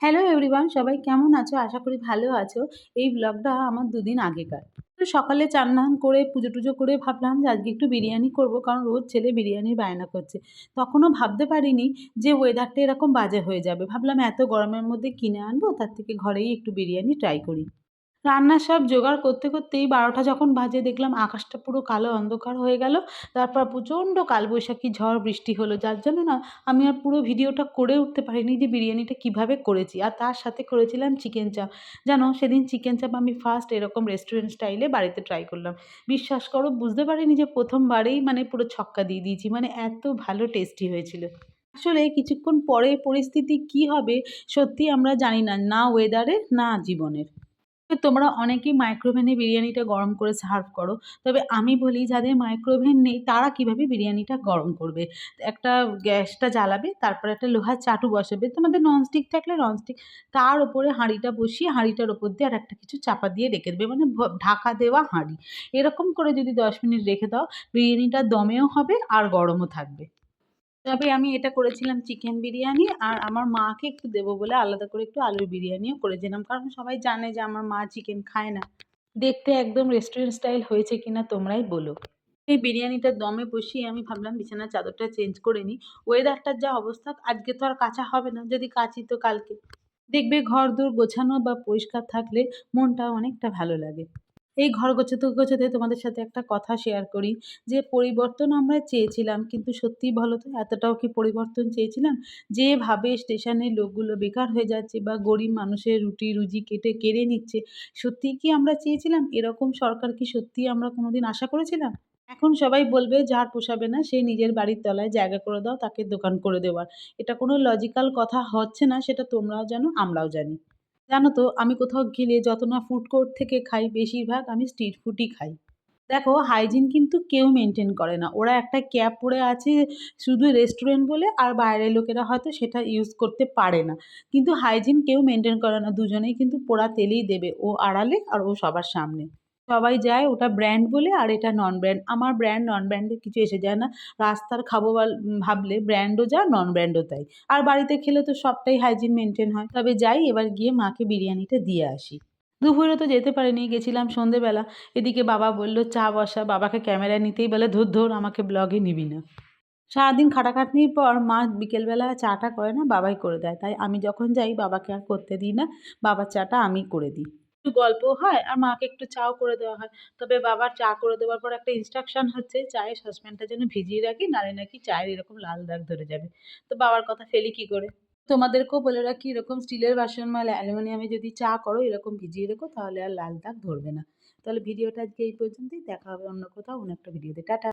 Hello everyone, সবাই কেমন আছো? আশা করি ভালো আছো। এই ব্লগটা আমার ২ দিন আগেকার। তো সকালে চান-ধান করে পুজো-টুজো করে ভাবলাম যে আজকে একটু বিরিয়ানি করব, কারণ রোজ ছেলে বিরিয়ানির বায়না করছে। তখনও ভাবতে পারিনি যে ওয়েদারটা এরকম বাজে হয়ে যাবে। ভাবলাম এত গরমের মধ্যে কিনে আনবো, তার থেকে ঘরেই একটু বিরিয়ানি ট্রাই করি। রান্নার সব জোগাড় করতে, করতেই ১২টা যখন বাজে দেখলাম আকাশটা পুরো কালো অন্ধকার হয়ে গেল। তারপর প্রচণ্ড কালবৈশাখী ঝড় বৃষ্টি হলো। যার জন্য না আমি আর পুরো ভিডিওটা করে উঠতে পারিনি যে বিরিয়ানিটা কিভাবে করেছি। আর তার সাথে করেছিলাম চিকেন চাপ। জানো সেদিন চিকেন চাপ আমি ফার্স্ট এরকম রেস্টুরেন্ট স্টাইলে বাড়িতে ট্রাই করলাম। বিশ্বাস করো বুঝতে পারিনি যে ১ম বারেই মানে পুরো ছক্কা দিয়ে দিয়েছি। মানে এত ভালো টেস্টি হয়েছিল। আসলে কিছুক্ষণ পরে পরিস্থিতি কি হবে সত্যিই আমরা জানি না। না ওয়েদারের না জীবনের। তো তোমরা অনেকেই মাইক্রোওভেনে বিরিয়ানিটা গরম করে সার্ভ করো। তবে আমি বলি যাদের মাইক্রোওভেন নেই তারা কিভাবে বিরিয়ানিটা গরম করবে। একটা গ্যাসটা জ্বালাবে, তারপরে একটা লোহার চাটু বসাবে। তোমাদের ননস্টিক থাকলে ননস্টিক, তার উপরে হাঁড়িটা বসিয়ে হাঁড়িটার উপর দিয়ে আরেকটা কিছু চাপা দিয়ে রেখে দেবে। মানে ঢাকা দেওয়া হাঁড়ি। এরকম করে যদি ১০ মিনিট রেখে দাও, বিরিয়ানিটা দমেও হবে আর গরমও থাকবে। তবে আমি এটা করেছিলাম চিকেন বিরিয়ানি, আর আমার মাকে একটু দেবো বলে আলাদা করে একটু আলুর বিরিয়ানিও করেছিলাম। কারণ সবাই জানে যে আমার মা চিকেন খায় না। দেখতে একদম রেস্টুরেন্ট স্টাইল হয়েছে কিনা তোমরাই বলো। এই বিরিয়ানিটা দমে বসিয়ে আমি ভাবলাম বিছানার চাদরটা চেঞ্জ করে নিই। ওয়েদারটার যা অবস্থা আজকে তো আর কাচা হবে না। যদি কাচি তো কালকে। দেখবে ঘর-দোর গোছানো বা পরিষ্কার থাকলে মনটা অনেকটা ভালো লাগে। এই ঘর গোছাতে, গোছাতে তোমাদের সাথে একটা কথা শেয়ার করি যে পরিবর্তন আমরা চেয়েছিলাম, কিন্তু সত্যিই বলো তো এতটাও কি পরিবর্তন চেয়েছিলাম? যেভাবে স্টেশনের লোকগুলো বেকার হয়ে যাচ্ছে বা গরিব মানুষের রুটি-রুজি কেড়ে নিচ্ছে, সত্যিই কি আমরা চেয়েছিলাম? এরকম সরকার কি সত্যিই আমরা কোনোদিন আশা করেছিলাম? এখন সবাই বলবে যার পোষাবে না সে নিজের বাড়ির তলায় জায়গা করে দাও, তাকে দোকান করে দেওয়ার। এটা কোনো লজিক্যাল কথা হচ্ছে না, সেটা তোমরাও জানো, আমরাও জানি। জানো তো আমি কোথাও গেলে যত না ফুড কোর্ট থেকে খাই, বেশিরভাগ আমি স্ট্রিট ফুডই খাই। দেখো হাইজিন কিন্তু কেউ মেইনটেইন করে না। ওরা একটা ক্যাপ পরে আছে শুধু রেস্টুরেন্ট বলে, আর বাইরের লোকেরা হয়তো সেটা ইউজ করতে পারে না। কিন্তু হাইজিন কেউ মেইনটেইন করে না। দুজনেই কিন্তু পোড়া তেলেই দেবে। ও আড়ালে আর ও সবার সামনে। সবাই যায় ওটা ব্র্যান্ড বলে, আর এটা নন ব্র্যান্ড। আমার ব্র্যান্ড নন ব্র্যান্ড এর কিছু এসে যায় না। রাস্তার খাবো ভাবলে ব্র্যান্ডও যা নন ব্র্যান্ডও তাই। আর বাড়িতে খেলে তো সবটাই হাইজিন মেইনটেইন হয়। তবে যাই এবার গিয়ে মাকে বিরিয়ানিটা দিয়ে আসি। দুপুরে তো যেতে পারিনি, গেছিলাম সন্ধ্যেবেলা। এদিকে বাবা বলল চা বসা। বাবাকে ক্যামেরা নিতেই বলে, "ধুর, ধুর আমাকে ব্লগে নিবি না।" সারাদিন খাটাখাটনির পর মা বিকেলবেলা চাটা করে না, বাবাই করে দেয়। তাই আমি যখন যাই বাবাকে আর করতে দিই না। বাবার চাটা আমিই করে দিই। একটু গল্পও হয় আর মাকে একটু চাও করে দেওয়া হয়। তবে বাবার চা করে দেওয়ার পর একটা ইনস্ট্রাকশন হচ্ছে চায়ের সসপ্যানটা যেন ভিজিয়ে রাখি, নাহলে নাকি চায়ের এরকম লাল দাগ ধরে যাবে। তো বাবার কথা ফেলি কি করে? তোমাদেরকেও বলে রাখি এরকম স্টিলের বাসন বা অ্যালুমিনিয়ামে যদি চা করো এরকম ভিজিয়ে রেখো, তাহলে আর লাল দাগ ধরবে না। তাহলে ভিডিওটা আজকে এই পর্যন্তই। দেখা হবে অন্য কোথাও অন্য একটা ভিডিওতে। টাটা।